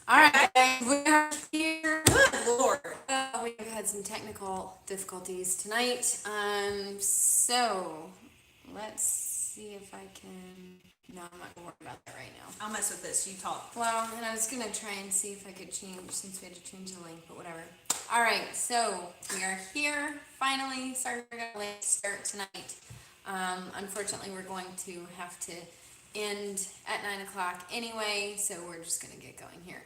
All right, guys, we are here. Good Lord. We've had some technical difficulties tonight. So let's see if I can. No, I'm not gonna worry about that right now. I'll mess with this. You talk. Well, and I was gonna try and see if I could change since we had to change the link, but whatever. All right, so we are here finally. Sorry for a late start tonight. Unfortunately, we're going to have to end at 9 o'clock anyway, so we're just gonna get going here.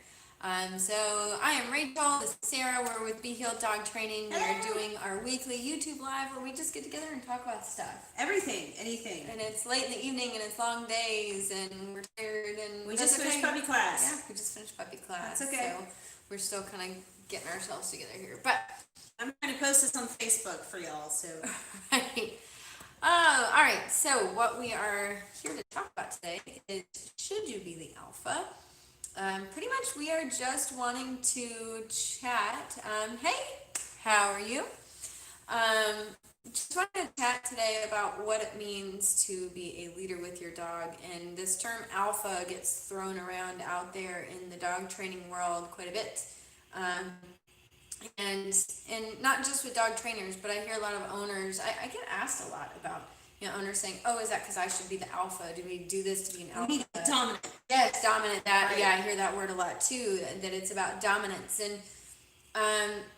So I am Rachel, this is Sarah, we're with Be Healed Dog Training. We are doing our weekly YouTube live where we just get together and talk about stuff. Everything, anything. And it's late in the evening and it's long days and we're tired and we just finished puppy class. Yeah, we just finished puppy class. That's okay. So we're still kind of getting ourselves together here. But I'm going to post this on Facebook for y'all, so. Right. All right, so what we are here to talk about today is, should you be the alpha? Pretty much we are just wanting to chat. Hey, how are you? Just wanted to chat today about what it means to be a leader with your dog. And this term alpha gets thrown around out there in the dog training world quite a bit. And not just with dog trainers, but I hear a lot of owners. I get asked a lot about, owners saying, "Oh, is that because I should be the alpha? Do we do this to be an alpha?" We need to be dominant. Yes, dominant. That Right. Yeah, I hear that word a lot too. That it's about dominance, and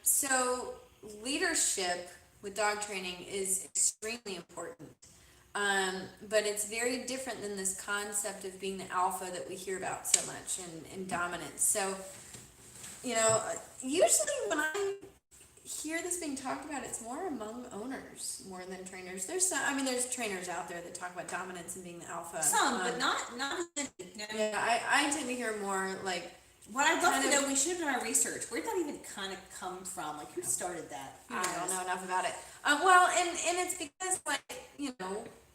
so leadership with dog training is extremely important. But it's very different than this concept of being the alpha that we hear about so much and dominance. So, usually when I hear this being talked about, it's more among owners more than trainers. There's trainers out there that talk about dominance and being the alpha. Some, but not as many. Yeah, I tend to hear more like. What I'd love to know, we should have done our research. Where did that even kind of come from? Like, who started that? I don't know enough about it. Well, and it's because,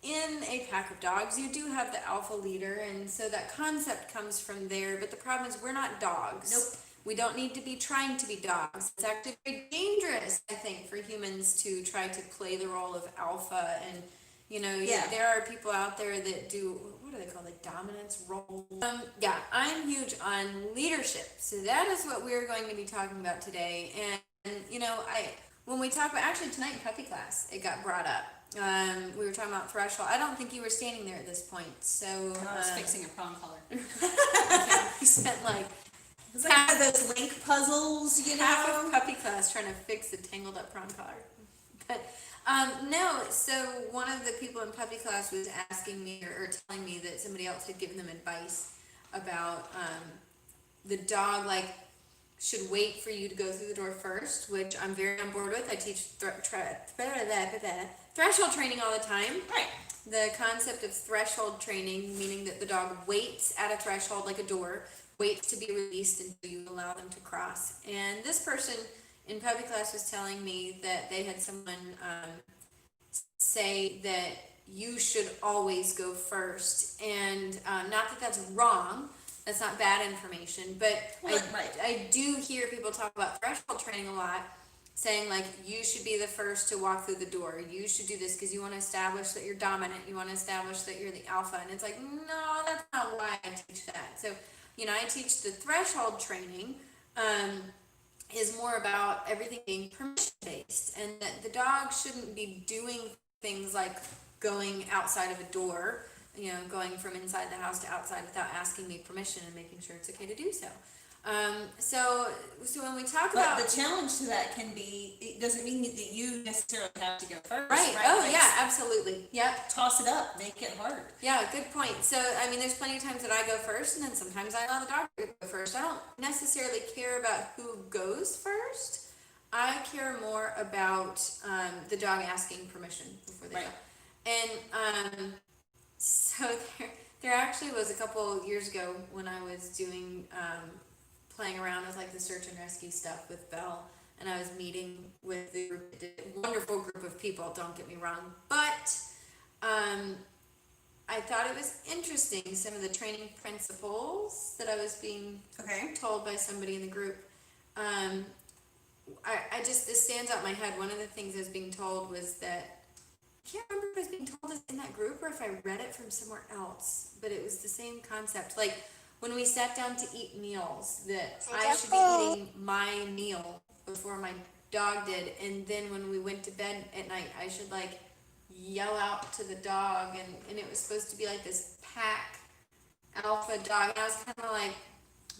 in a pack of dogs, you do have the alpha leader, and so that concept comes from there. But the problem is, we're not dogs. Nope. We don't need to be trying to be dogs. It's actually very dangerous, I think, for humans to try to play the role of alpha. And, there are people out there that do, what do they call it, dominance role? I'm huge on leadership. So that is what we're going to be talking about today. And when we talk about, actually tonight in puppy class, it got brought up. We were talking about threshold. I don't think you were standing there at this point. So I was fixing a prong collar. We spent it's like one of those link puzzles, half of puppy class trying to fix the tangled up prong collar. But no, so one of the people in puppy class was asking me or telling me that somebody else had given them advice about the dog should wait for you to go through the door first, which I'm very on board with. I teach threshold training all the time. Right. The concept of threshold training, meaning that the dog waits at a threshold like a door, waits to be released until you allow them to cross. And this person in puppy class was telling me that they had someone say that you should always go first. And not that that's wrong. That's not bad information. But I do hear people talk about threshold training a lot, saying you should be the first to walk through the door. You should do this because you want to establish that you're dominant. You want to establish that you're the alpha. And it's no, that's not why I teach that. So, I teach the threshold training is more about everything being permission-based, and that the dog shouldn't be doing things like going outside of a door, going from inside the house to outside without asking me permission and making sure it's okay to do so. So when we talk about the challenge to that can be, it doesn't mean that you necessarily have to go first. Right. Oh, yeah, absolutely. Yep. Toss it up, make it hard. Yeah, good point. So, there's plenty of times that I go first, and then sometimes I allow the dog to go first. I don't necessarily care about who goes first. I care more about the dog asking permission before they go. And so there actually was a couple years ago when I was doing playing around with the search and rescue stuff with Belle, and I was meeting with a wonderful group of people, don't get me wrong, but I thought it was interesting, some of the training principles that I was being told by somebody in the group. This stands out in my head. One of the things I was being told was that, I can't remember if I was being told this in that group or if I read it from somewhere else, but it was the same concept. when we sat down to eat meals, that I should be eating my meal before my dog did, and then when we went to bed at night, I should like yell out to the dog, and it was supposed to be like this pack alpha dog, and I was kind of like,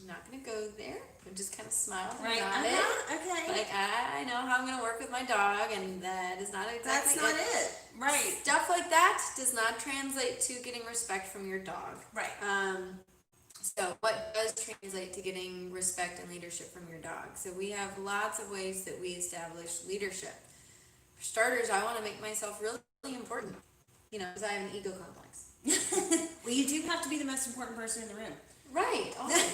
I'm not gonna go there. I just kind of smiled and Right. nodded. Okay. Like I know how I'm gonna work with my dog, and that is not exactly That's not it. Right. Stuff like that does not translate to getting respect from your dog. Right. So what does translate to getting respect and leadership from your dog? So we have lots of ways that we establish leadership. For starters, I want to make myself really, really important, because I have an ego complex. Well, you do have to be the most important person in the room. Right, always.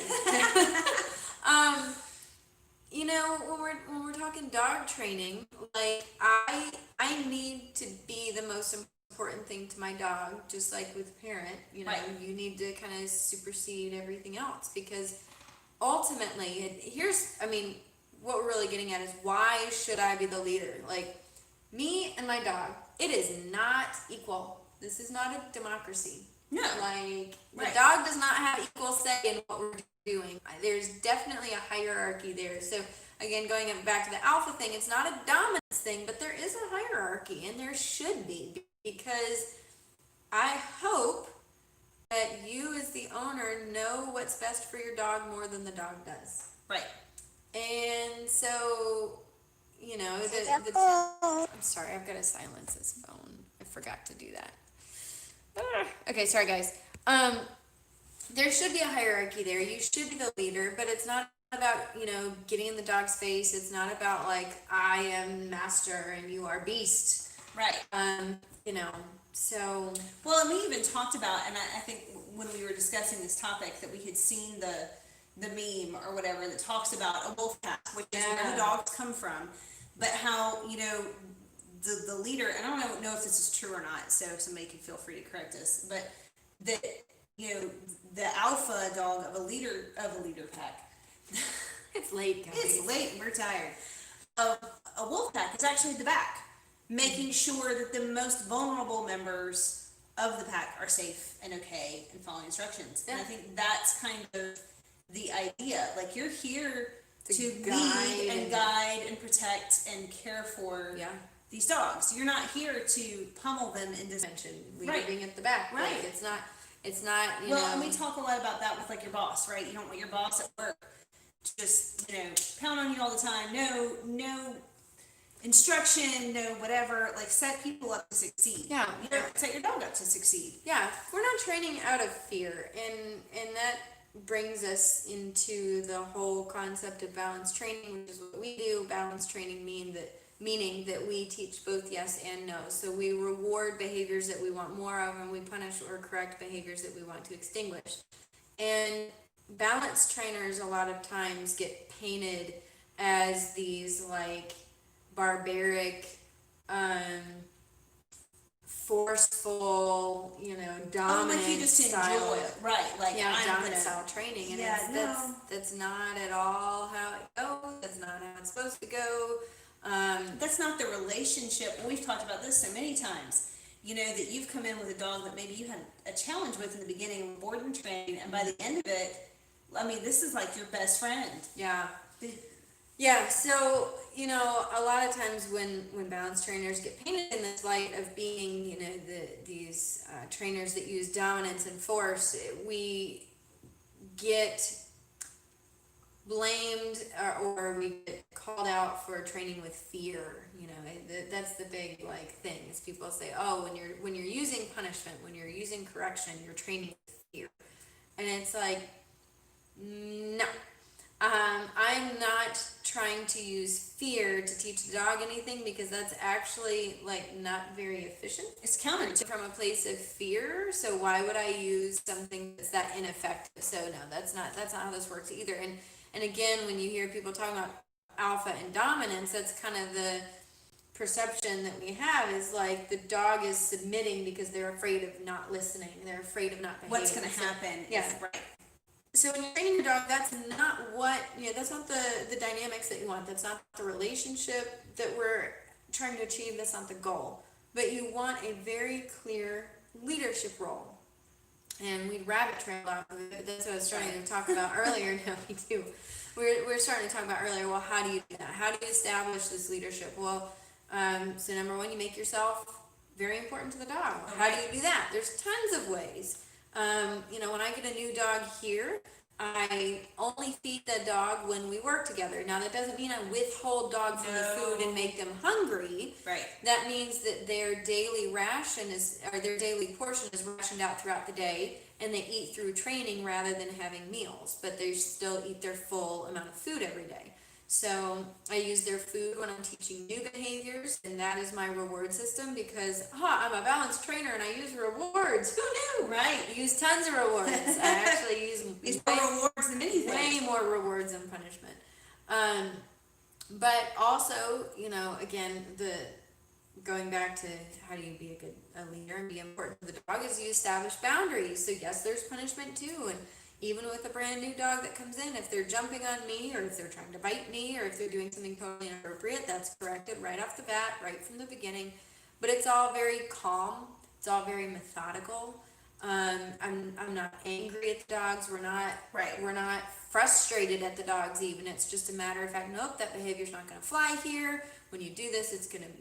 When we're talking dog training, like I need to be the most important thing to my dog, just like with parent, Right. you need to kind of supersede everything else, because ultimately, what we're really getting at is, why should I be the leader? Like, me and my dog, it is not equal. This is not a democracy. No. Like, the Right. dog does not have equal say in what we're doing. There's definitely a hierarchy there. So again, going back to the alpha thing, it's not a dominance thing, but there is a hierarchy, and there should be, because I hope that you as the owner know what's best for your dog more than the dog does. Right. And so, I'm sorry, I've got to silence this phone. I forgot to do that. Okay, sorry guys. There should be a hierarchy there. You should be the leader, but it's not about, getting in the dog's face. It's not about like, I am master and you are beast. Right. So. Well, and we even talked about, and I think when we were discussing this topic, that we had seen the meme or whatever that talks about a wolf pack, which is where the dogs come from, but how, the leader, and I don't know if this is true or not, so somebody can feel free to correct us, but that, the alpha dog of a leader pack. It's late, guys. It's late, we're tired. A wolf pack is actually the back, making sure that the most vulnerable members of the pack are safe and okay and following instructions. Yeah. And I think that's kind of the idea. Like, you're here to lead and guide and protect and care for these dogs. You're not here to pummel them into leading at the back. Right. Like, it's not, well, and we talk a lot about that with like your boss, right? You don't want your boss at work to just, pound on you all the time. No instruction, no whatever. Like, set people up to succeed. Yeah. Set your dog up to succeed. Yeah. We're not training out of fear, and that brings us into the whole concept of balanced training, which is what we do. Balanced training meaning that we teach both yes and no. So we reward behaviors that we want more of, and we punish or correct behaviors that we want to extinguish. And balanced trainers a lot of times get painted as these like barbaric, forceful, dominant like you just style. Enjoy it. Right, like dominant style training, and that's not at all how it goes. That's not how it's supposed to go. That's not the relationship. And we've talked about this so many times. That you've come in with a dog that maybe you had a challenge with in the beginning, board and train, and by the end of it, this is like your best friend. Yeah. Yeah, so, a lot of times when balanced trainers get painted in this light of being, these trainers that use dominance and force, we get blamed or we get called out for training with fear. That's the big thing, is people say, oh, when you're using punishment, when you're using correction, you're training with fear. And it's like, no. I'm not trying to use fear to teach the dog anything, because that's actually not very efficient. It's counter from a place of fear. So why would I use something that's that ineffective? So no, that's not how this works either. And again, when you hear people talking about alpha and dominance, that's kind of the perception that we have, is like the dog is submitting because they're afraid of not listening. They're afraid of not behaving. What's going to happen? Yeah. Right. So when you're training your dog, that's not that's not the dynamics that you want. That's not the relationship that we're trying to achieve. That's not the goal. But you want a very clear leadership role. and we rabbit trailed off of it. That's what I was starting to talk about earlier. No, we do. We're starting to talk about earlier. Well, how do you do that? How do you establish this leadership? Well, so number one, you make yourself very important to the dog. How do you do that? There's tons of ways. When I get a new dog here, I only feed the dog when we work together. Now, that doesn't mean I withhold dog from the food and make them hungry. Right. That means that their daily ration or their daily portion is rationed out throughout the day, and they eat through training rather than having meals, but they still eat their full amount of food every day. So I use their food when I'm teaching new behaviors, and that is my reward system because I'm a balanced trainer and I use rewards. Who knew? Right. I use tons of rewards. I actually use more rewards than anything. Way more rewards than punishment. But also, again, going back to how do you be a leader and be important to the dog is you establish boundaries. So yes, there's punishment too, and even with a brand new dog that comes in, if they're jumping on me or if they're trying to bite me or if they're doing something totally inappropriate, that's corrected right off the bat, right from the beginning. But it's all very calm. It's all very methodical. I'm not angry at the dogs. We're not frustrated at the dogs even. It's just a matter of fact, nope, that behavior's not going to fly here. When you do this,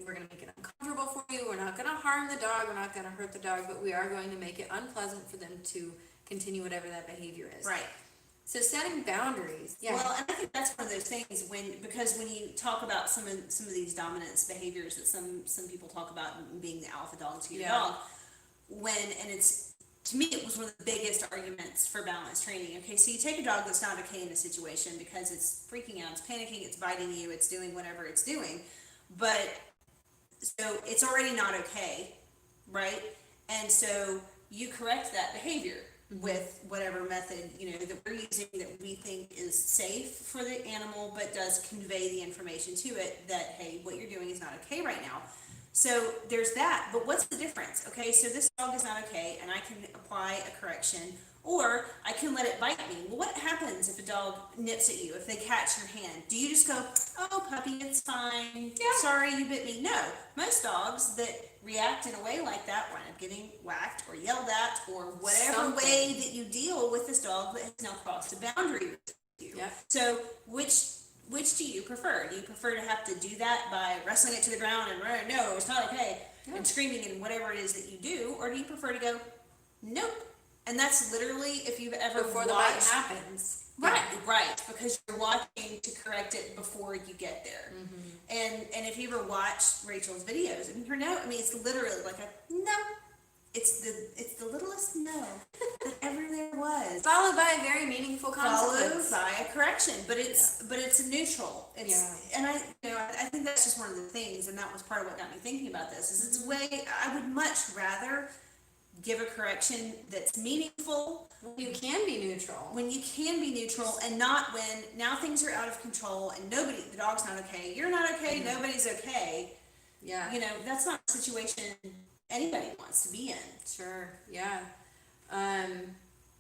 we're going to make it uncomfortable for you. We're not going to harm the dog. We're not going to hurt the dog, but we are going to make it unpleasant for them to continue whatever that behavior is. Right. So setting boundaries. Yeah. Well, and I think that's one of those things because when you talk about some of these dominance behaviors that some people talk about being the alpha dog to your dog, to me, it was one of the biggest arguments for balanced training. Okay, so you take a dog that's not okay in a situation because it's freaking out, it's panicking, it's biting you, it's doing whatever it's doing, but so it's already not okay, right? And so you correct that behavior with whatever method that we're using that we think is safe for the animal, but does convey the information to it that hey, what you're doing is not okay right now. So there's that, but what's the difference? Okay, so this dog is not okay, and I can apply a correction, or I can let it bite me. Well, what happens if a dog nips at you, if they catch your hand? Do you just go, oh, puppy, it's fine, sorry you bit me? No, most dogs that react in a way like that wind up getting whacked or yelled at, or whatever way that you deal with this dog that has now crossed a boundary with you. Yeah. So which do you prefer? Do you prefer to have to do that by wrestling it to the ground and no, it's not okay, and screaming and whatever it is that you do, or do you prefer to go, nope? And that's literally if you've ever before the bite happens. Right, because you're watching to correct it before you get there. And if you ever watch Rachel's videos, it's literally like a no. It's the littlest no that ever there was. Followed by a very meaningful consequence. Followed by a correction, but it's a neutral. And I think that's just one of the things, and that was part of what got me thinking about this. Is I would much rather give a correction that's meaningful. You can be neutral. When you can be neutral, and not when now things are out of control and the dog's not okay, you're not okay, nobody's okay. Yeah. That's not a situation anybody wants to be in. Sure, yeah.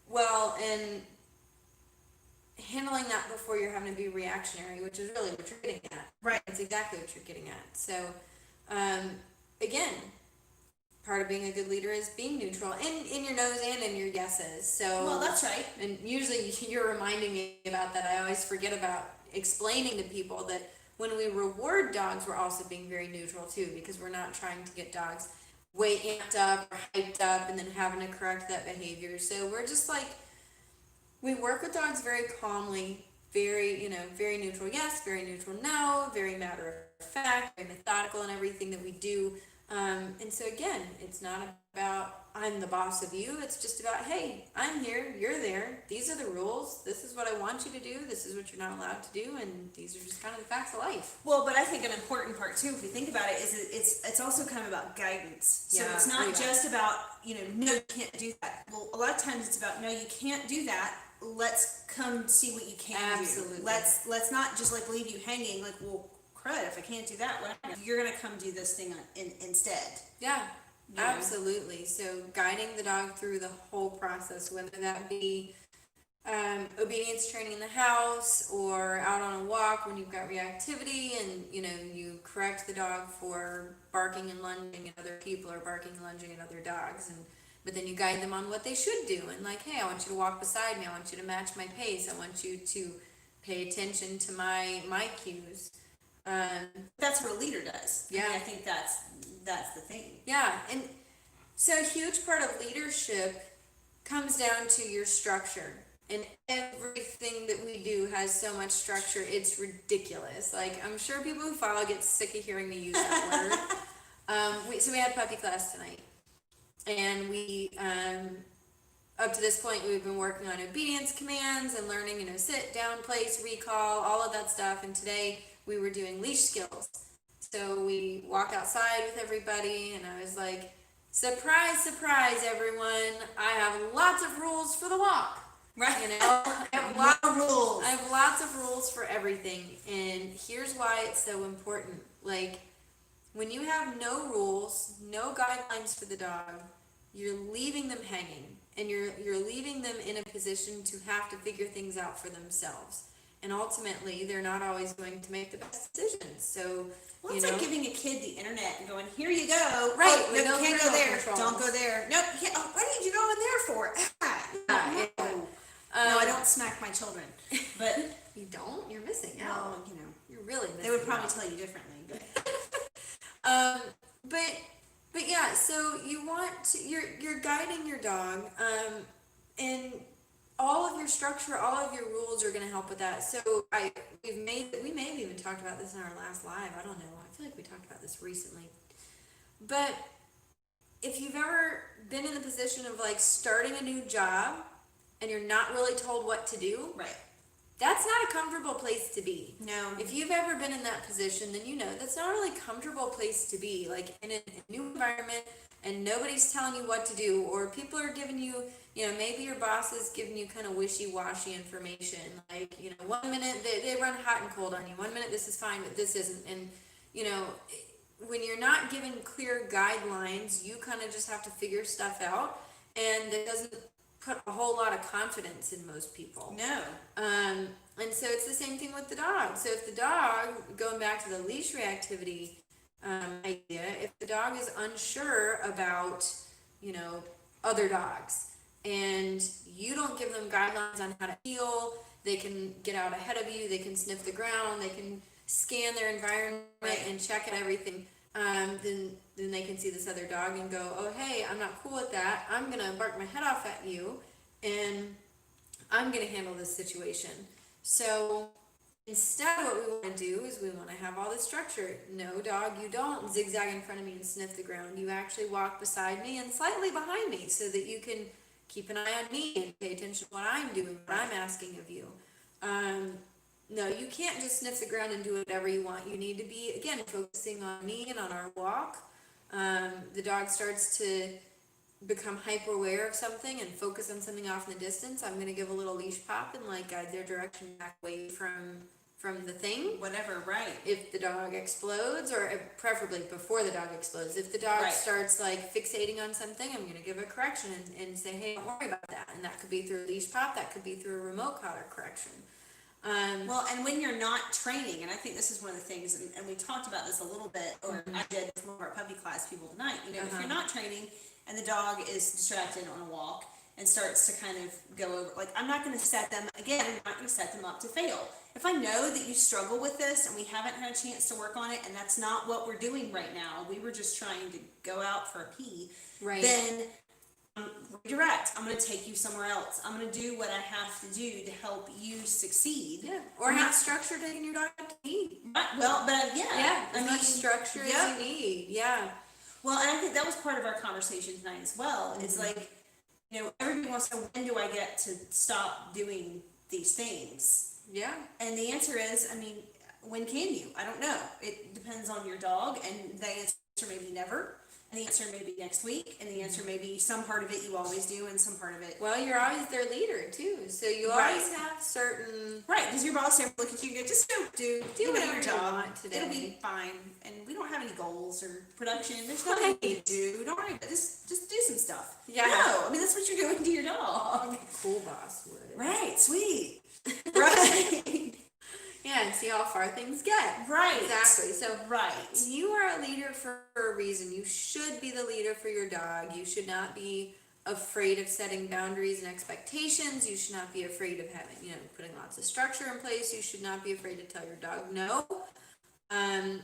Well, and handling that before you're having to be reactionary, which is really what you're getting at. Right. That's exactly what you're getting at. So, again, part of being a good leader is being neutral in your no's and in your yeses. So, well, that's right. And usually you're reminding me about that. I always forget about explaining to people that when we reward dogs, we're also being very neutral too, because we're not trying to get dogs way amped up or hyped up and then having to correct that behavior. So we're just we work with dogs very calmly, very, very neutral yes, very neutral no, very matter of fact, very methodical in everything that we do. And so again, it's not about I'm the boss of you. It's just about, hey, I'm here, you're there. These are the rules. This is what I want you to do. This is what you're not allowed to do. And these are just kind of the facts of life. Well, but I think an important part too, if you think about it, is it's also kind of about guidance. So it's not just about, no, you can't do that. Well, a lot of times it's about, no, you can't do that. Let's come see what you can do. Let's not just leave you hanging well, crud, if I can't do that, you're going to come do this thing instead. Yeah, absolutely. So guiding the dog through the whole process, whether that be obedience training in the house or out on a walk when you've got reactivity and, you correct the dog for barking and lunging at other people or barking and lunging at other dogs. And but then you guide them on what they should do. And like, hey, I want you to walk beside me. I want you to match my pace. I want you to pay attention to my cues. That's what a leader does. Yeah. I mean, I think that's the thing. Yeah. And so a huge part of leadership comes down to your structure. And everything that we do has so much structure, it's ridiculous. Like, I'm sure people who follow get sick of hearing me use that word. So we had puppy class tonight. And we, up to this point, we've been working on obedience commands and learning, sit, down, place, recall, all of that stuff. And today we were doing leash skills. So we walked outside with everybody, and I was like, surprise, surprise, everyone. I have lots of rules for the walk. Right. I have lots of rules. I have lots of rules for everything. And here's why it's so important. Like, when you have no rules, no guidelines for the dog, you're leaving them hanging, and you're leaving them in a position to have to figure things out for themselves. And ultimately, they're not always going to make the best decisions. So, well, it's like giving a kid the internet and going, "Here you go." Right. Oh, no, can't go there. Controls. Don't go there. Nope. Oh, what did you go in there for? No, I don't smack my children. But you don't? You're missing out. Well, you're really missing out. They would probably tell you differently. But yeah, so you're guiding your dog, and all of your structure, all of your rules are going to help with that. So we may have even talked about this in our last live. I don't know. I feel like we talked about this recently. But if you've ever been in the position of like starting a new job and you're not really told what to do, right? That's not a comfortable place to be. No. If you've ever been in that position, then that's not a really comfortable place to be. Like in a new environment and nobody's telling you what to do, or people are giving you, maybe your boss is giving you kind of wishy-washy information. Like, 1 minute they run hot and cold on you. 1 minute this is fine, but this isn't. And, when you're not given clear guidelines, you kind of just have to figure stuff out. And it doesn't put a whole lot of confidence in most people. No. And so it's the same thing with the dog. So if the dog, going back to the leash reactivity idea, if the dog is unsure about, other dogs, and you don't give them guidelines on how to heel, they can get out ahead of you, they can sniff the ground, they can scan their environment and check at everything, then they can see this other dog and go, oh, hey, I'm not cool with that. I'm going to bark my head off at you, and I'm going to handle this situation. So instead, what we want to do is we want to have all this structure. No, dog, you don't zigzag in front of me and sniff the ground. You actually walk beside me and slightly behind me so that you can keep an eye on me and pay attention to what I'm doing, what I'm asking of you. No, you can't just sniff the ground and do whatever you want. You need to be, again, focusing on me and on our walk. The dog starts to become hyper aware of something and focus on something off in the distance. I'm going to give a little leash pop and guide their direction back away from the thing. Whatever, right. If the dog explodes, or preferably before the dog explodes, if the dog starts fixating on something, I'm going to give a correction and say, hey, don't worry about that. And that could be through a leash pop, that could be through a remote collar correction. Well, and when you're not training, and I think this is one of the things, and we talked about this a little bit, or I did with one of our puppy class people tonight, if you're not training and the dog is distracted on a walk and starts to kind of go over, I'm not going to set them, again, I'm not going to set them up to fail. If I know that you struggle with this and we haven't had a chance to work on it, and that's not what we're doing right now, we were just trying to go out for a pee, then redirect. I'm going to take you somewhere else. I'm going to do what I have to do to help you succeed. Yeah. Or have structure taking your dog to pee. Well, but yeah, as much structure as you need. Yeah. Well, and I think that was part of our conversation tonight as well. It's everybody wants to know, when do I get to stop doing these things? Yeah. And the answer is, when can you? I don't know. It depends on your dog, and the answer may be never. And the answer may be next week, and the answer may be some part of it you always do, and some part of it. Well, you're always their leader too, so you always have certain. Right, because your boss ever look at you and go, just go do whatever your you job. want today. It'll be fine, and we don't have any goals or production. There's nothing to do. Don't worry about it. Just do some stuff. Yeah. No, that's what you're doing to your dog. Cool boss would. Right, sweet. Right. Yeah, and see how far things get. Right. Exactly. So you are a leader for a reason. You should be the leader for your dog. You should not be afraid of setting boundaries and expectations. You should not be afraid of having, putting lots of structure in place. You should not be afraid to tell your dog no. And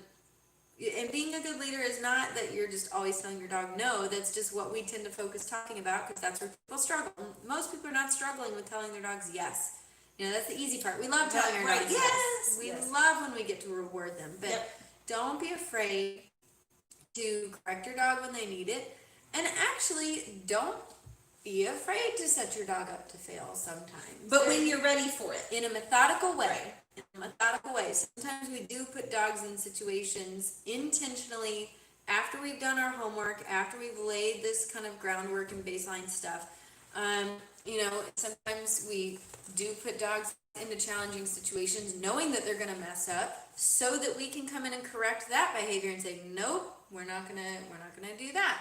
being a good leader is not that you're just always telling your dog no. That's just what we tend to focus talking about because that's where people struggle. Most people are not struggling with telling their dogs yes. That's the easy part. We love telling our dogs yes. We love when we get to reward them. But don't be afraid to correct your dog when they need it. And actually, don't be afraid to set your dog up to fail sometimes. But when you're ready for it. In a methodical way. Right. In a methodical way. Sometimes we do put dogs in situations intentionally after we've done our homework, after we've laid this kind of groundwork and baseline stuff. Sometimes we do put dogs into challenging situations knowing that they're going to mess up so that we can come in and correct that behavior and say, nope, we're not gonna do that.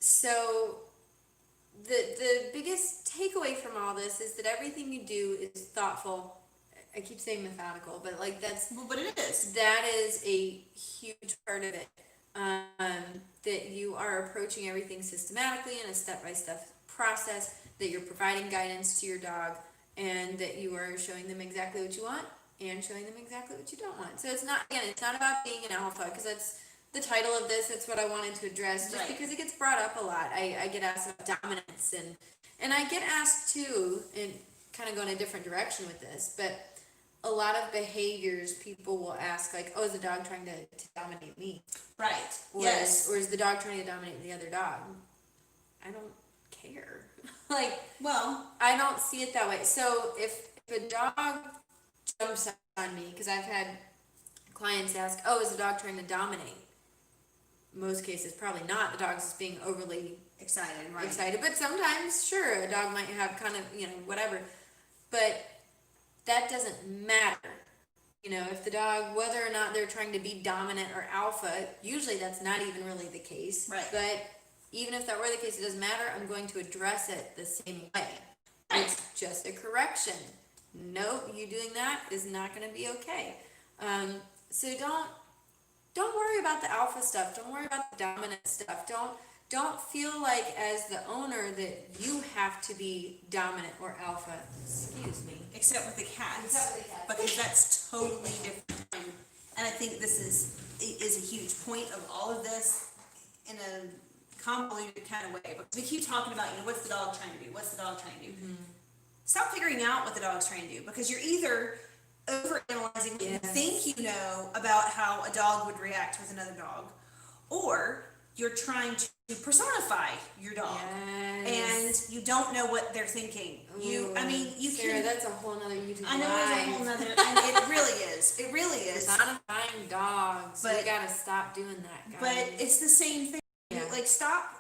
So the biggest takeaway from all this is that everything you do is thoughtful. I keep saying methodical, but but it is. That is a huge part of it. That you are approaching everything systematically in a step-by-step process, that you're providing guidance to your dog, and that you are showing them exactly what you want and showing them exactly what you don't want. So it's not about being an alpha, because that's the title of this. That's what I wanted to address, just because it gets brought up a lot. I get asked about dominance, and I get asked too, and kind of go in a different direction with this, but a lot of behaviors people will ask, like, oh, is the dog trying to dominate me? Right. Or is the dog trying to dominate the other dog? I don't care. I don't see it that way. So if a dog jumps on me, because I've had clients ask, oh, is the dog trying to dominate? Most cases, probably not. The dog's just being overly excited, but sometimes, sure, a dog might have kind of, whatever. But that doesn't matter. If the dog, whether or not they're trying to be dominant or alpha, usually that's not even really the case. Right. But even if that were the case, it doesn't matter. I'm going to address it the same way. Right. It's just a correction. No, you doing that is not going to be okay. So don't worry about the alpha stuff. Don't worry about the dominant stuff. Don't feel like as the owner that you have to be dominant or alpha. Excuse me. Except with the cats. Because that's totally different. And I think this is a huge point of all of this in a convoluted kind of way. Because we keep talking about, what's the dog trying to do? What's the dog trying to do? Mm-hmm. Stop figuring out what the dog's trying to do, because you're either overanalyzing what you think you know about how a dog would react with another dog, or you're trying to personify your dog, and you don't know what they're thinking. Sarah, that's a whole nother YouTube I know live. it's a whole nother, and it really is. It really is. Personifying dogs. We gotta stop doing that, guys. But it's the same thing. Stop.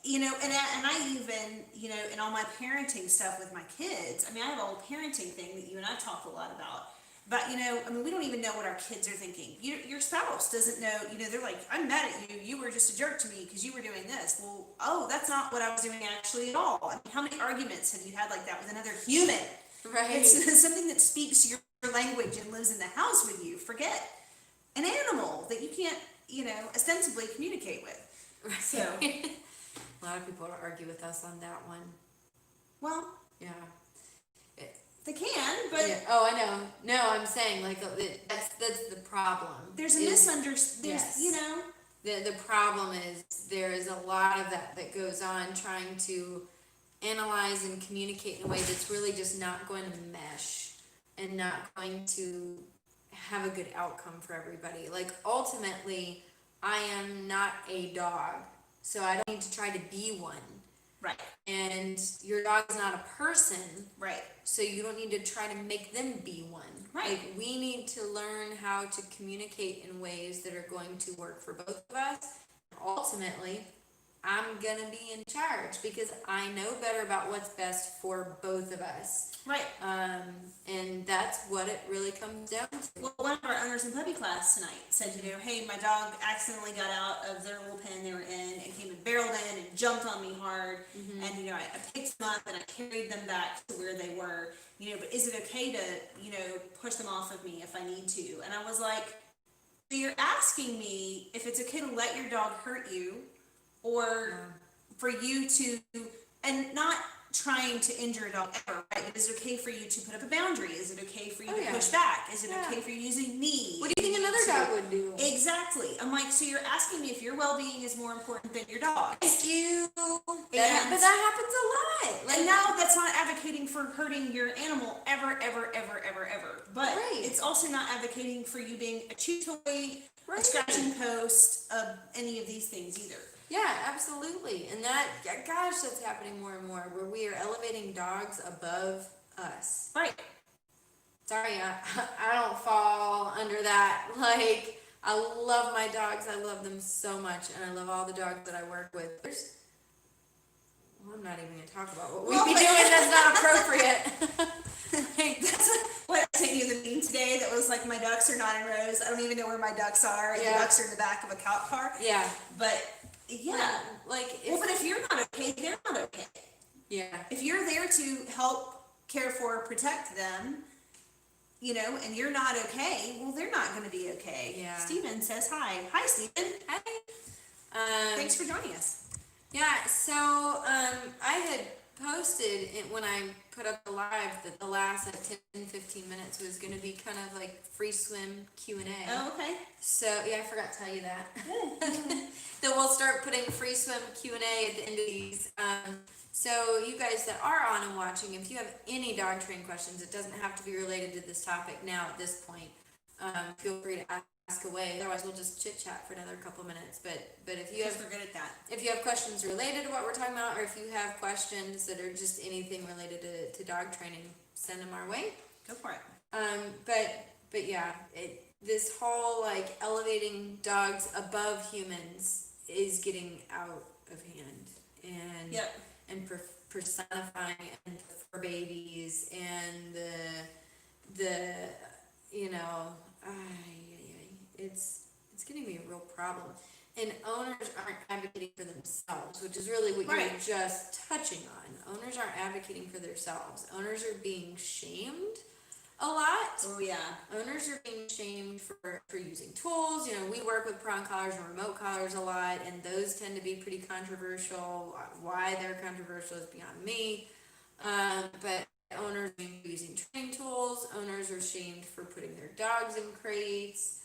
And I even, in all my parenting stuff with my kids, I have a whole parenting thing that you and I talked a lot about. But, we don't even know what our kids are thinking. Your spouse doesn't know, they're like, I'm mad at you. You were just a jerk to me because you were doing this. Well, that's not what I was doing actually at all. How many arguments have you had like that with another human? Right. It's something that speaks your language and lives in the house with you. Forget an animal that you can't, ostensibly communicate with. Right. So... A lot of people argue with us on that one. Well, yeah. They can, but... Yeah. Oh, I know. No, I'm saying, that's the problem. There's a misunderstanding, The problem is there is a lot of that goes on trying to analyze and communicate in a way that's really just not going to mesh and not going to have a good outcome for everybody. Ultimately, I am not a dog. So I don't need to try to be one. Right. And your dog is not a person. Right. So you don't need to try to make them be one. Right. We need to learn how to communicate in ways that are going to work for both of us. Ultimately, I'm going to be in charge because I know better about what's best for both of us. Right. And that's what it really comes down to. Well, one of our owners in puppy class tonight said, hey, my dog accidentally got out of their little pen they were in and came and barreled in and jumped on me hard. Mm-hmm. And, I picked them up and I carried them back to where they were, but is it okay to, push them off of me if I need to? And I was like, so you're asking me if it's okay to let your dog hurt you or for you to, and not trying to injure a dog ever, right? But is it okay for you to put up a boundary? Is it okay for you to push back? Is it okay for you using knee? What do you think another dog would do? Exactly. I'm like, so you're asking me if your well-being is more important than your dog. Thank you. But that happens a lot. Like, and now that's not advocating for hurting your animal ever. But it's also not advocating for you being a chew toy, a scratching post, any of these things either. Yeah, absolutely. And that, gosh, that's happening more and more, where we are elevating dogs above us. Right. Sorry, I don't fall under that. Like, I love my dogs. I love them so much. And I love all the dogs that I work with. I'm not even going to talk about what we'd be doing that's not appropriate. That's what I sent you the meme today that was like, my ducks are not in rows. I don't even know where my ducks are. And the ducks are in the back of a cop car. Yeah. But but if you're not okay, they're not okay. Yeah. If you're there to help, care for, protect them, and you're not okay, well, they're not going to be okay. Yeah. Steven says hi. Hi, Steven. Hi. Thanks for joining us. Yeah, so I had posted when I put up the live that the last 10-15 minutes was going to be kind of like free swim Q&A. Oh, okay. So yeah, I forgot to tell you that. That we'll start putting free swim Q&A at the end of these. So you guys that are on and watching, if you have any dog training questions, it doesn't have to be related to this topic now at this point. Feel free to ask away. Otherwise, we'll just chit chat for another couple minutes. But if you have, we're good at that. If you have questions related to what we're talking about, or if you have questions that are just anything related to dog training, send them our way. Go for it. But yeah, this whole like elevating dogs above humans is getting out of hand, and personifying and for babies and the it's getting to be a real problem. And owners aren't advocating for themselves, which is really what you were just touching on. Owners aren't advocating for themselves. Owners are being shamed a lot. Oh yeah. Owners are being shamed for using tools. We work with prong collars and remote collars a lot, and those tend to be pretty controversial. Why they're controversial is beyond me. But owners are using training tools. Owners are shamed for putting their dogs in crates.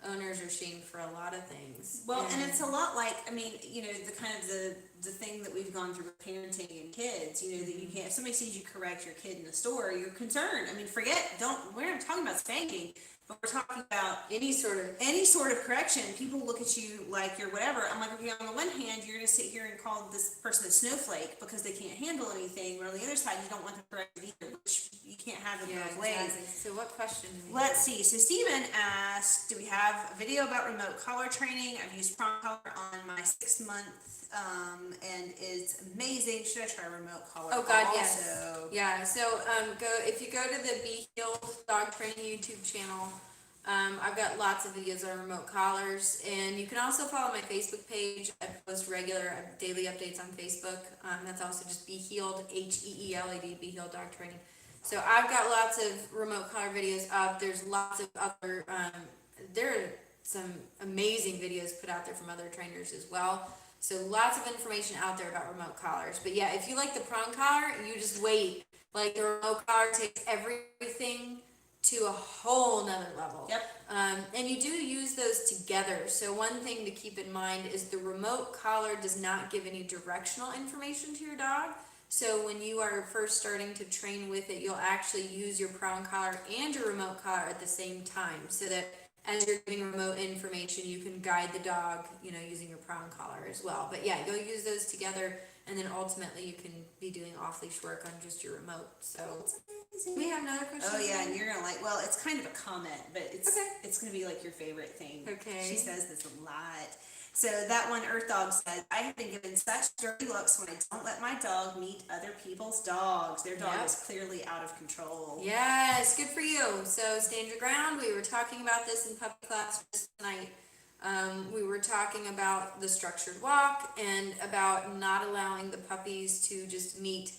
Owners are shamed for a lot of things. Well, and it's a lot like, the kind of the thing that we've gone through with parenting and kids, that you can't, if somebody sees you correct your kid in the store, you're concerned. We're not talking about spanking, but we're talking about any sort of correction. People look at you like you're whatever. I'm like, okay, on the one hand, you're going to sit here and call this person a snowflake because they can't handle anything, but on the other side, you don't want them corrected either, which you can't have it both ways. Exactly. So what question do we Let's see. So Steven asked, do we have a video about remote collar training? I've used prong collar on my 6-month, and it's amazing. Should I try remote collar? Oh God, yes. Yeah. So if you go to the Be Healed Dog Training YouTube channel. I've got lots of videos on remote collars, and you can also follow my Facebook page. I post regular daily updates on Facebook. That's also just Be Healed, HEELED, Be Healed Dog Training. So I've got lots of remote collar videos up. There's lots of other, there are some amazing videos put out there from other trainers as well. So lots of information out there about remote collars. But yeah, if you like the prong collar, you just wait. Like the remote collar takes everything to a whole nother level. Yep. And you do use those together. So one thing to keep in mind is the remote collar does not give any directional information to your dog. So when you are first starting to train with it, you'll actually use your prong collar and your remote collar at the same time, so that as you're giving remote information, you can guide the dog, using your prong collar as well. But yeah, you'll use those together, and then ultimately you can be doing off-leash work on just your remote. So we have another question. Oh yeah, and you're gonna it's kind of a comment, but it's gonna be like your favorite thing. Okay. She says this a lot. So that one, Earth Dog says, I have been given such dirty looks when I don't let my dog meet other people's dogs. Their dog is clearly out of control. Yes, good for you. So stand your ground. We were talking about this in puppy class tonight. We were talking about the structured walk and about not allowing the puppies to just meet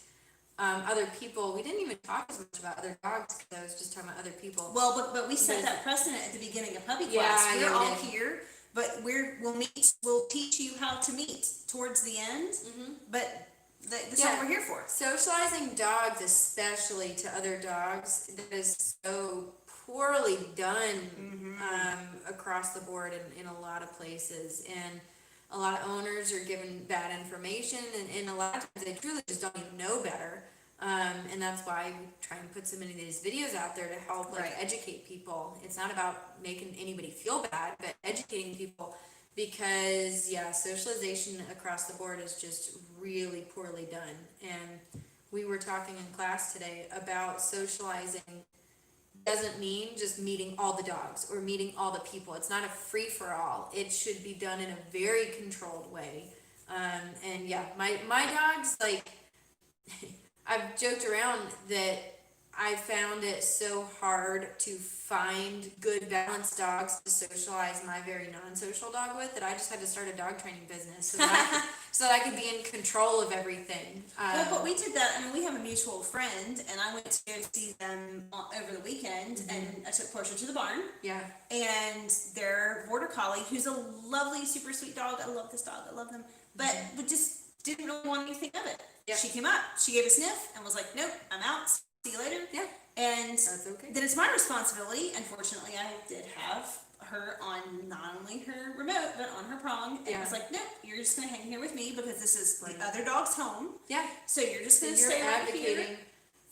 other people. We didn't even talk as much about other dogs because I was just talking about other people. Well, but we set that precedent at the beginning of puppy class. We're all here but we'll teach you how to meet towards the end, but that's not what we're here for. Socializing dogs, especially to other dogs, that is so poorly done across the board in a lot of places. And a lot of owners are given bad information, and a lot of times they truly just don't even know better. And that's why we try and put so many of these videos out there to help educate people. It's not about making anybody feel bad, but educating people, because socialization across the board is just really poorly done. And we were talking in class today about socializing doesn't mean just meeting all the dogs or meeting all the people. It's not a free for all. It should be done in a very controlled way. And my dogs, like, I've joked around that I found it so hard to find good balanced dogs to socialize my very non-social dog with, that I just had to start a dog training business so that I could be in control of everything. But we did that. I mean, we have a mutual friend, and I went to go see them over the weekend, and I took Portia to the barn. Yeah. And their border collie, who's a lovely, super sweet dog. I love this dog. I love them. But just didn't really want anything of it. Yeah. She came up, she gave a sniff, and was like, nope, I'm out. See you later. Yeah. And that's okay. Then it's my responsibility. Unfortunately, I did have her on not only her remote, but on her prong. And I was like, nope, you're just going to hang here with me because this is the other dog's home. Yeah. So you're just going to stay right here.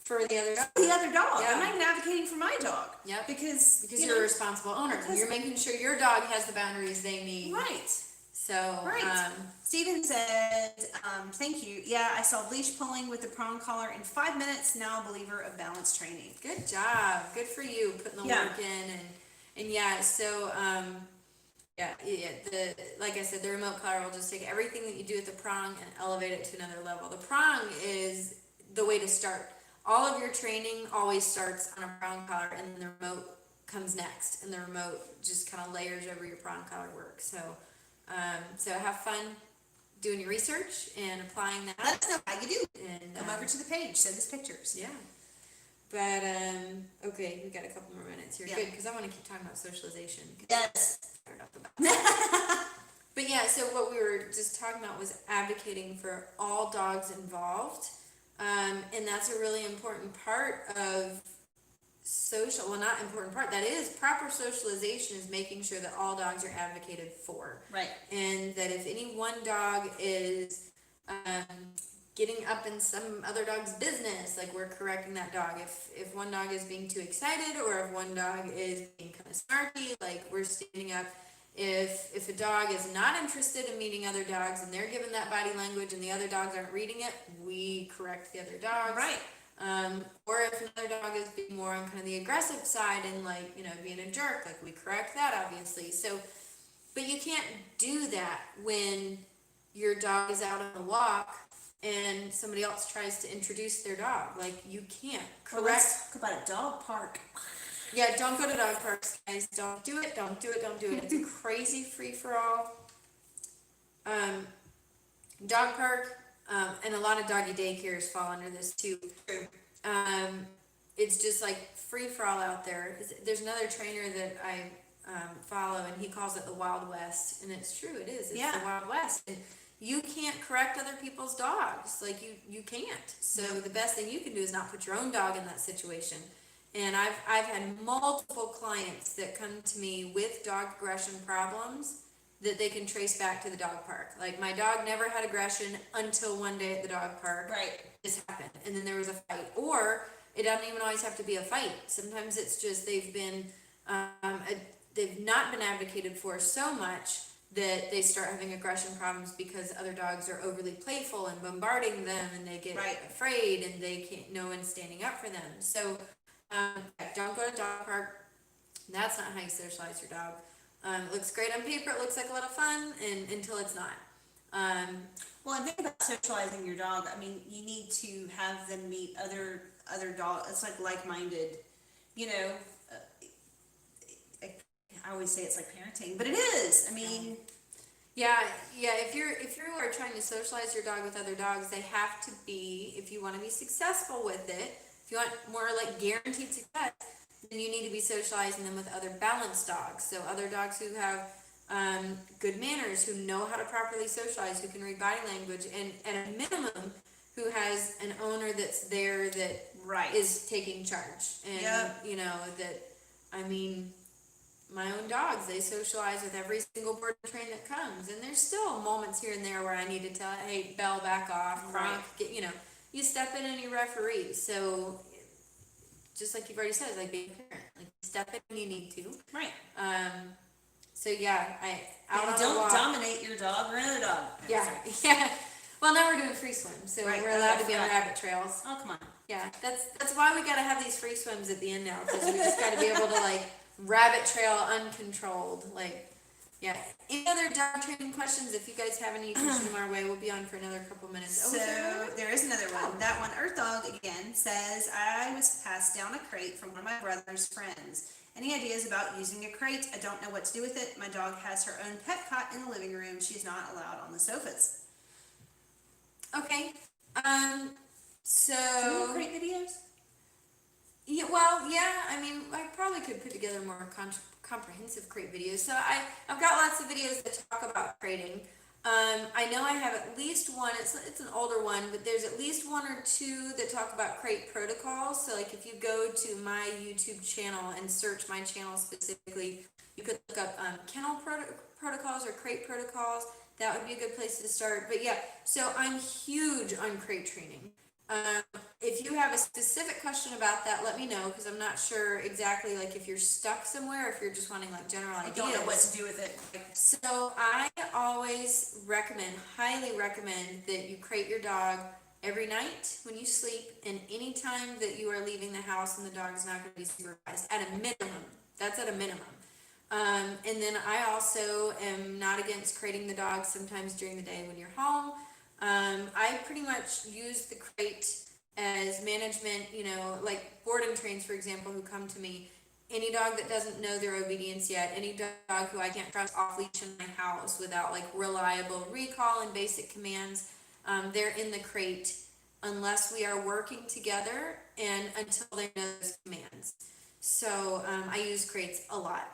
For the other dog. The other dog. Yeah. I'm not even advocating for my dog. Yeah. Because you're a responsible owner. You're making sure your dog has the boundaries they need. Right. So, Steven said, thank you. Yeah, I saw leash pulling with the prong collar in 5 minutes. Now a believer of balance training. Good job. Good for you putting the work in. And so, like I said, the remote collar will just take everything that you do with the prong and elevate it to another level. The prong is the way to start. All of your training always starts on a prong collar, and then the remote comes next, and the remote just kind of layers over your prong collar work. So have fun doing your research and applying that. Let us know how you do. And come over to the page, send us pictures. Yeah. But okay, we got a couple more minutes here. Good, because I want to keep talking about socialization. Yes. But so what we were just talking about was advocating for all dogs involved, and that's a really important part of not important part, that is proper socialization, is making sure that all dogs are advocated for. Right. And that if any one dog is getting up in some other dog's business, like, we're correcting that dog. If one dog is being too excited, or if one dog is being kind of snarky, like, we're standing up. If a dog is not interested in meeting other dogs and they're given that body language and the other dogs aren't reading it, we correct the other dogs. Right. Or if another dog is being more on kind of the aggressive side and, like, being a jerk, like, we correct that, obviously. So, but you can't do that when your dog is out on a walk and somebody else tries to introduce their dog. Like, you can't correct. Well, let's talk about a dog park. Yeah, don't go to dog parks, guys. Don't do it. Don't do it. Don't do it. It's a crazy free for all. Dog park, and a lot of doggy daycares fall under this too. It's just like free for all out there. There's another trainer that I follow, and he calls it the Wild West, and it's true. It is. It's the Wild West, and you can't correct other people's dogs. Like, you can't. So the best thing you can do is not put your own dog in that situation. And I've had multiple clients that come to me with dog aggression problems that they can trace back to the dog park. Like, my dog never had aggression until one day at the dog park. Right. This happened, and then there was a fight. Or it doesn't even always have to be a fight. Sometimes it's just they've not been advocated for so much that they start having aggression problems because other dogs are overly playful and bombarding them, and they get afraid, and no one's standing up for them. So don't go to dog park. That's not how you socialize your dog. It looks great on paper. It looks like a lot of fun, and until it's not. Well, and think about socializing your dog. I mean, you need to have them meet other dogs. It's like-minded. I always say it's like parenting, but it is. I mean, yeah. If you are trying to socialize your dog with other dogs, they have to be. If you want to be successful with it, if you want more like guaranteed success, then you need to be socializing them with other balanced dogs. So other dogs who have good manners, who know how to properly socialize, who can read body language, and at a minimum, who has an owner that's there that Right. is taking charge. And, Yep. you know, that, I mean, my own dogs, they socialize with every single board and train that comes. And there's still moments here and there where I need to tell, hey, Belle, back off, Kronk, Right. get, you know, you step in and you referee. So, just like you've already said, like being a parent, like step in when you need to. Right. So yeah, out And on don't a walk. dominate your dog or another dog. Yeah, yeah. Well, now we're doing free swims, so Right. we're allowed to be on rabbit trails. Oh, come on. Yeah, that's why we gotta have these free swims at the end now, because we just gotta be able to like rabbit trail uncontrolled, like. Yeah. Any other dog training questions? If you guys have any, you can shoot them our way. We'll be on for another couple minutes. So there is another one. That one, Earth Dog again says, I was passed down a crate from one of my brother's friends. Any ideas about using a crate? I don't know what to do with it. My dog has her own pet cot in the living room. She's not allowed on the sofas. Okay. So. Do you have crate videos? Yeah, well, yeah, I mean, I probably could put together more comprehensive crate videos. So I've got lots of videos that talk about crating. I know I have at least one, it's an older one, but there's at least one or two that talk about crate protocols. So like if you go to my YouTube channel and search my channel specifically, you could look up kennel protocols or crate protocols. That would be a good place to start. But yeah, so I'm huge on crate training. If you have a specific question about that, let me know, because I'm not sure exactly like if you're stuck somewhere, or if you're just wanting like general ideas. I don't know what to do with it. So I always highly recommend that you crate your dog every night when you sleep, and any time that you are leaving the house and the dog is not going to be supervised, at a minimum. That's at a minimum. And then I also am not against crating the dog sometimes during the day when you're home. I pretty much use the crate as management, you know, like board and trains, for example, who come to me. Any dog that doesn't know their obedience yet, any dog who I can't trust off leash in my house without like reliable recall and basic commands, they're in the crate unless we are working together and until they know those commands. So I use crates a lot.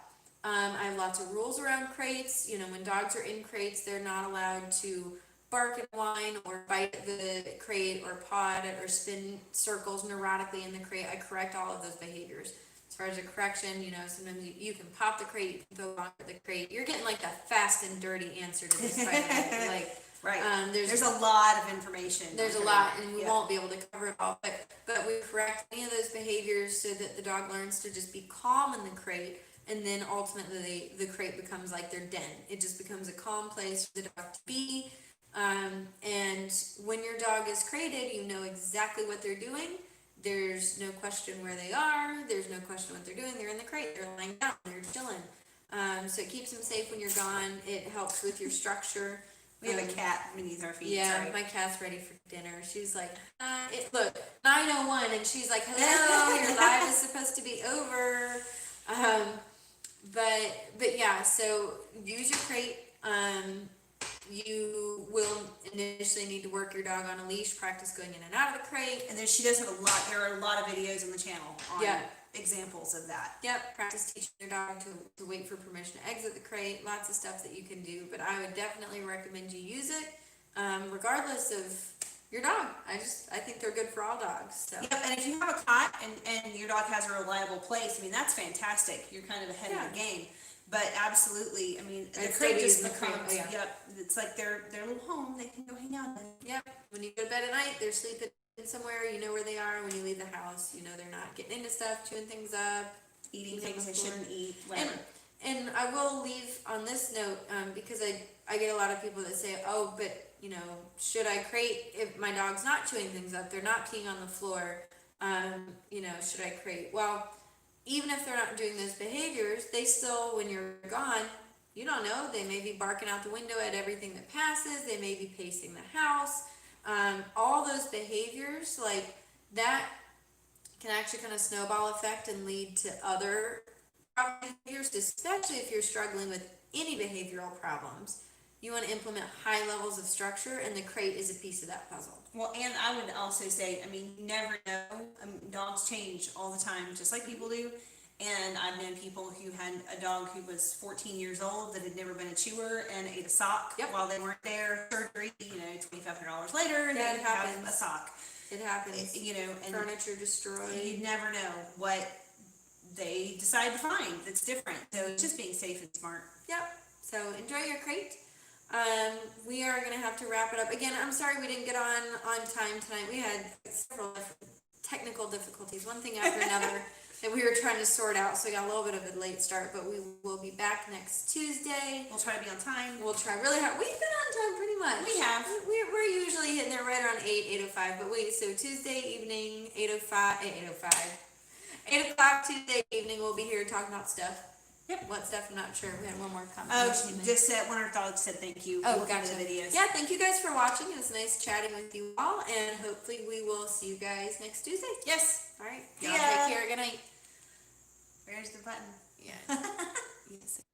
I have lots of rules around crates. You know, when dogs are in crates, they're not allowed to bark and whine or bite at the crate or paw at it or spin circles neurotically in the crate. I correct all of those behaviors. As far as a correction, you know, sometimes you can pop the crate, you can go on with the crate. You're getting like the fast and dirty answer to this question. Like, right. There's a lot of information. There's a lot, and we won't be able to cover it all. But we correct any of those behaviors so that the dog learns to just be calm in the crate. And then ultimately the crate becomes like their den. It just becomes a calm place for the dog to be. And when your dog is crated, you know exactly what they're doing. There's no question where they are. There's no question what they're doing. They're in the crate. They're lying down. They're chilling. So it keeps them safe when you're gone. It helps with your structure. We have a cat beneath our feet. Yeah, sorry. My cat's ready for dinner. She's like, look, 9:01, and she's like, hello, your live is supposed to be over. But yeah, so use your crate. You will initially need to work your dog on a leash, practice going in and out of the crate. And then she does have there are a lot of videos on the channel on examples of that. Yep, practice teaching your dog to wait for permission to exit the crate, lots of stuff that you can do, but I would definitely recommend you use it, regardless of your dog. I think they're good for all dogs. So. Yep, and if you have a cot and your dog has a reliable place, I mean, that's fantastic. You're kind of ahead of the game. But absolutely, I mean, the crate just becomes, it's like their little home. They can go hang out in. Yep, when you go to bed at night, they're sleeping somewhere, you know where they are. When you leave the house, you know they're not getting into stuff, chewing things up, eating things they shouldn't eat, whatever. And I will leave on this note, because I get a lot of people that say, oh, but, you know, should I crate if my dog's not chewing things up, they're not peeing on the floor, you know, should I crate? Well, even if they're not doing those behaviors, they still, when you're gone, you don't know, they may be barking out the window at everything that passes, they may be pacing the house, all those behaviors, like, that can actually kind of snowball effect and lead to other behaviors, especially if you're struggling with any behavioral problems. You want to implement high levels of structure, and the crate is a piece of that puzzle. Well, and I would also say, I mean, you never know. Dogs change all the time, just like people do. And I've known people who had a dog who was 14 years old that had never been a chewer and ate a sock while they weren't there. Surgery, $2,500 later, and Yeah, they it have happens. a sock. It happens. And furniture destroyed. You never know what they decide to find that's different. So it's just being safe and smart. Yep. So enjoy your crate. We are going to have to wrap it up. Again, I'm sorry we didn't get on time tonight. We had several technical difficulties, one thing after another, that we were trying to sort out, so we got a little bit of a late start, but we will be back next Tuesday. We'll try to be on time. We'll try really hard. We've been on time pretty much. We have. We're usually hitting there right around 8:05, but so Tuesday evening, 8 o'clock Tuesday evening, we'll be here talking about stuff. Yep. What stuff? I'm not sure. We had one more comment. Oh, just said one of our dogs said thank you. Oh, gotcha. The videos. Yeah, thank you guys for watching. It was nice chatting with you all, and hopefully we will see you guys next Tuesday. Yes. All right. Y'all take care. Good night. Where's the button? Yeah. Yes.